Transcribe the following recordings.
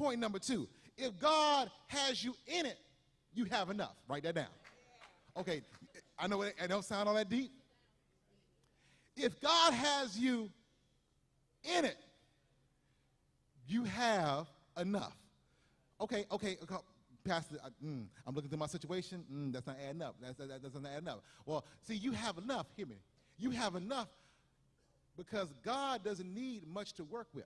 point number 2. If God has you in it, you have enough. Write that down. Okay, I know it don't sound all that deep. If God has you in it, you have enough. Okay, Pastor, I'm looking through my situation. That's not adding up. That doesn't add up. Well, see, you have enough. Hear me. You have enough because God doesn't need much to work with.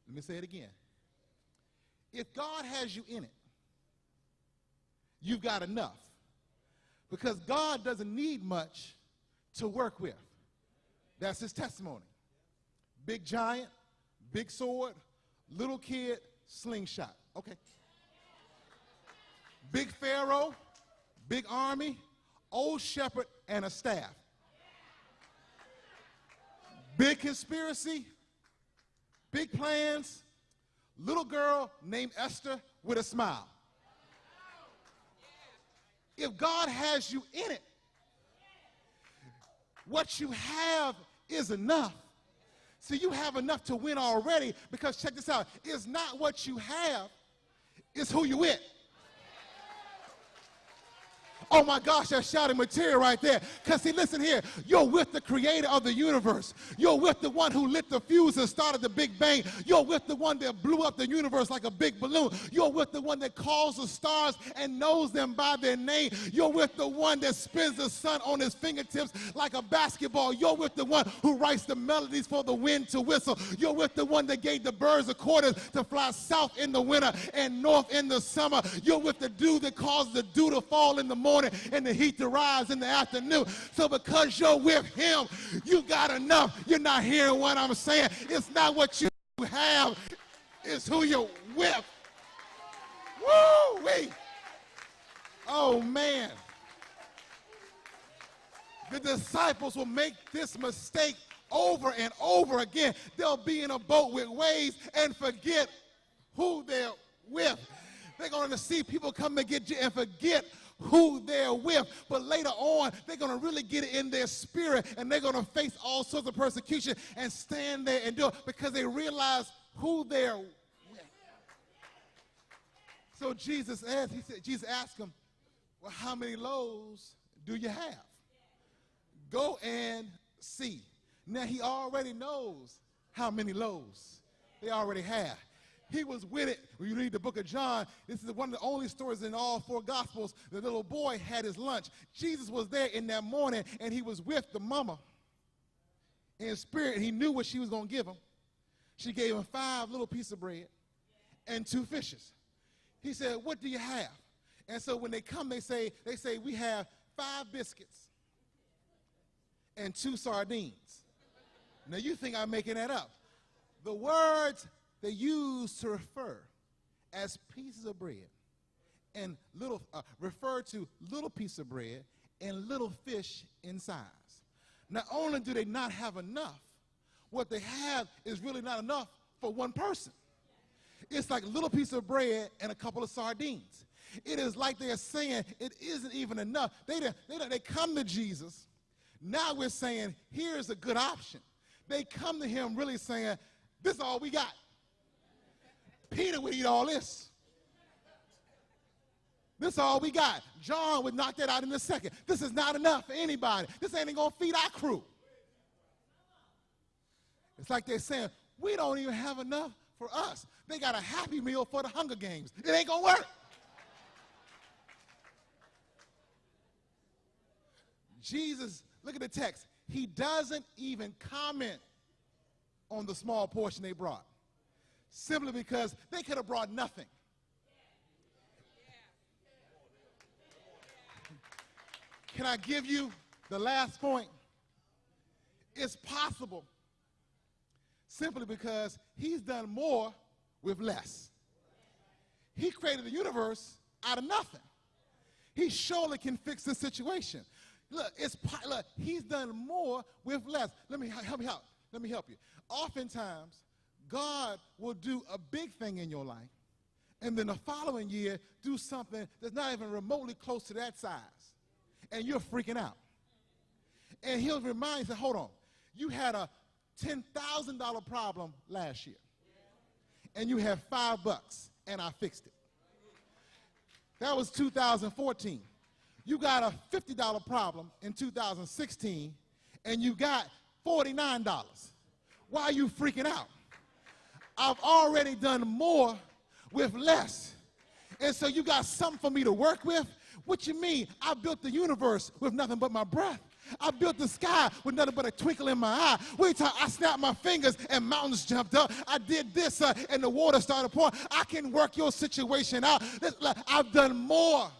Let me say it again. If God has you in it, you've got enough because God doesn't need much to work with. That's his testimony. Big giant, big sword, little kid, slingshot. Okay. Big Pharaoh, big army, old shepherd, and a staff. Big conspiracy, big plans, little girl named Esther with a smile. If God has you in it, what you have is enough. See, you have enough to win already because check this out. It's not what you have, it's who you with. Oh my gosh, that's shouting material right there. Because see, listen here, you're with the creator of the universe. You're with the one who lit the fuse and started the Big Bang. You're with the one that blew up the universe like a big balloon. You're with the one that calls the stars and knows them by their name. You're with the one that spins the sun on his fingertips like a basketball. You're with the one who writes the melodies for the wind to whistle. You're with the one that gave the birds the quarters to fly south in the winter and north in the summer. You're with the dude that causes the dew to fall in the morning and the heat to rise in the afternoon. So because you're with him, you got enough. You're not hearing what I'm saying. It's not what you have, it's who you're with. Woo-wee. Oh, man. The disciples will make this mistake over and over again. They'll be in a boat with waves and forget who they're with. They're going to see people come and get you and forget who they're with. But later on, they're going to really get it in their spirit, and they're going to face all sorts of persecution and stand there and do it because they realize who they're with. So Jesus asked them, well, how many loaves do you have? Go and see. Now, he already knows how many loaves they already have. He was with it. When you read the book of John, this is one of the only stories in all 4 Gospels. The little boy had his lunch. Jesus was there in that morning, and he was with the mama in spirit. He knew what she was going to give him. She gave him 5 little pieces of bread and 2 fishes. He said, what do you have? And so when they come, they say, we have 5 biscuits and 2 sardines. Now, you think I'm making that up. The words they used to refer as pieces of bread and refer to little piece of bread and little fish in size. Not only do they not have enough, what they have is really not enough for one person. It's like a little piece of bread and a couple of sardines. It is like they're saying it isn't even enough. They come to Jesus. Now we're saying, here's a good option. They come to him really saying, this is all we got. Peter would eat all this. This is all we got. John would knock that out in a second. This is not enough for anybody. This ain't going to feed our crew. It's like they're saying, we don't even have enough for us. They got a Happy Meal for the Hunger Games. It ain't going to work. Jesus, look at the text. He doesn't even comment on the small portion they brought. Simply because they could have brought nothing. Can I give you the last point? It's possible simply because he's done more with less. He created the universe out of nothing. He surely can fix the situation. Look, he's done more with less. Let me help you. Oftentimes, God will do a big thing in your life, and then the following year do something that's not even remotely close to that size, and you're freaking out. And he'll remind you, hold on, you had a $10,000 problem last year, and you had $5, and I fixed it. That was 2014. You got a $50 problem in 2016, and you got $49. Why are you freaking out? I've already done more with less. And so you got something for me to work with? What you mean? I built the universe with nothing but my breath. I built the sky with nothing but a twinkle in my eye. Wait till I snapped my fingers and mountains jumped up. I did this and the water started pouring. I can work your situation out. I've done more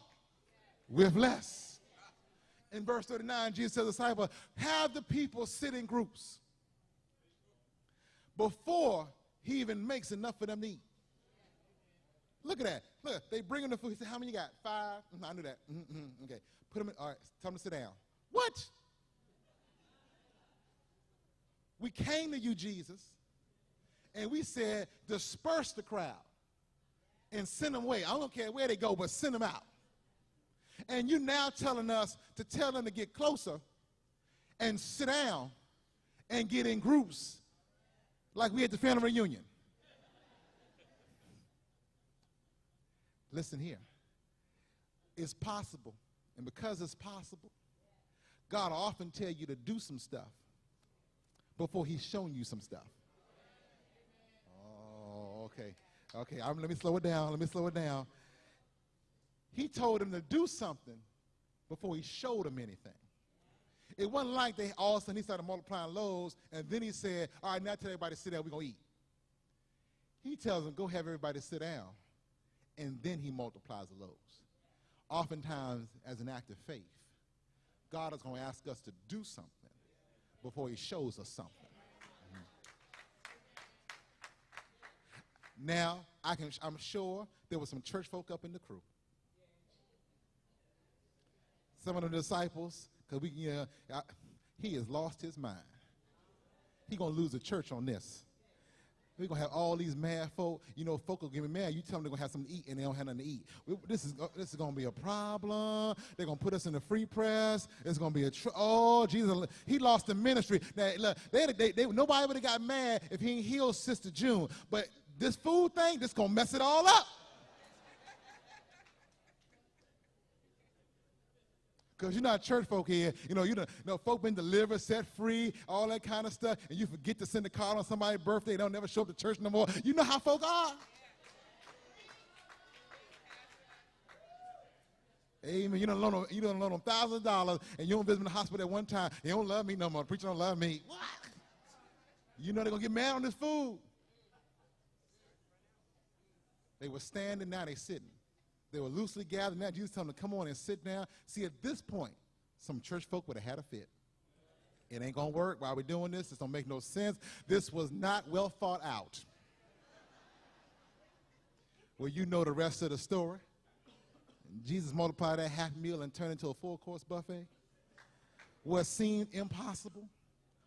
with less. In verse 39, Jesus says to the disciples, have the people sit in groups before he even makes enough for them to eat. Look at that. Look, they bring him the food. He said, how many you got? 5? I knew that. Okay. Put them in. All right. Tell them to sit down. What? We came to you, Jesus, and we said, disperse the crowd and send them away. I don't care where they go, but send them out. And you now telling us to tell them to get closer and sit down and get in groups like we at the family reunion. Listen here. It's possible, and because it's possible, God will often tell you to do some stuff before he's shown you some stuff. Oh, okay. Okay, let me slow it down. He told him to do something before he showed him anything. It wasn't like they all of a sudden he started multiplying loaves, and then he said, all right, now tell everybody to sit down, we're going to eat. He tells them, go have everybody sit down, and then he multiplies the loaves. Oftentimes, as an act of faith, God is going to ask us to do something before he shows us something. Now, I'm sure there were some church folk up in the crew. Some of the disciples, because he has lost his mind. He's going to lose the church on this. We're going to have all these mad folk. You know, folk will get me mad. You tell them they're going to have something to eat, and they don't have nothing to eat. This is going to be a problem. They're going to put us in the free press. It's going to be oh, Jesus, he lost the ministry. Now, look, nobody would have got mad if he ain't healed Sister June. But this food thing, this going to mess it all up. Because you're not church folk here. You know, folk been delivered, set free, all that kind of stuff, and you forget to send a card on somebody's birthday. They don't never show up to church no more. You know how folk are. Amen. You don't loan them $1,000, and you don't visit in the hospital at one time. They don't love me no more. The preacher don't love me. What? You know they're going to get mad on this food. They were standing, now they sitting. They were loosely gathered. Now Jesus told them to come on and sit down. See, at this point, some church folk would have had a fit. It ain't going to work. Why are we doing this? This don't make no sense. This was not well thought out. Well, you know the rest of the story. Jesus multiplied that half meal and turned it into a full-course buffet. What seemed impossible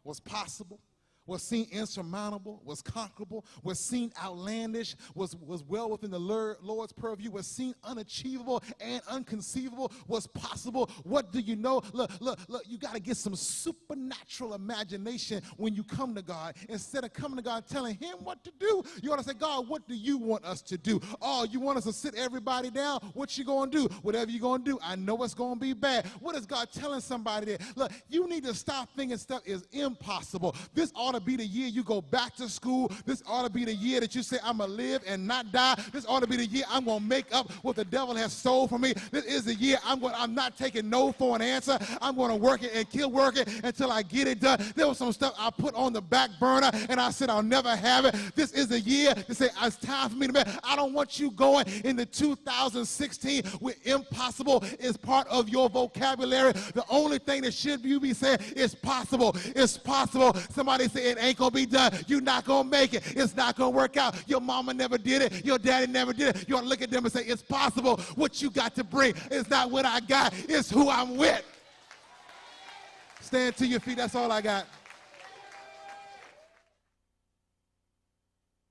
was possible. What seemed insurmountable was conquerable. What seemed outlandish was well within the Lord's purview. What seemed unachievable and unconceivable was possible. What do you know? Look, you got to get some supernatural imagination when you come to God. Instead of coming to God and telling him what to do, you want to say, God, what do you want us to do? Oh, you want us to sit everybody down? What you going to do? Whatever you going to do, I know it's going to be bad. What is God telling somebody there? Look, you need to stop thinking stuff is impossible. This ought to be the year you go back to school. This ought to be the year that you say, I'm going to live and not die. This ought to be the year I'm going to make up what the devil has stole from me. This is the year I'm not taking no for an answer. I'm going to work it and keep working until I get it done. There was some stuff I put on the back burner, and I said I'll never have it. This is the year to say it's time for me to make. I don't want you going into 2016 with impossible is part of your vocabulary. The only thing that should you be saying is possible. It's possible. Somebody say it ain't going to be done. You're not going to make it. It's not going to work out. Your mama never did it. Your daddy never did it. You ought to look at them and say, it's possible. What you got to bring is not what I got. It's who I'm with. Stand to your feet. That's all I got.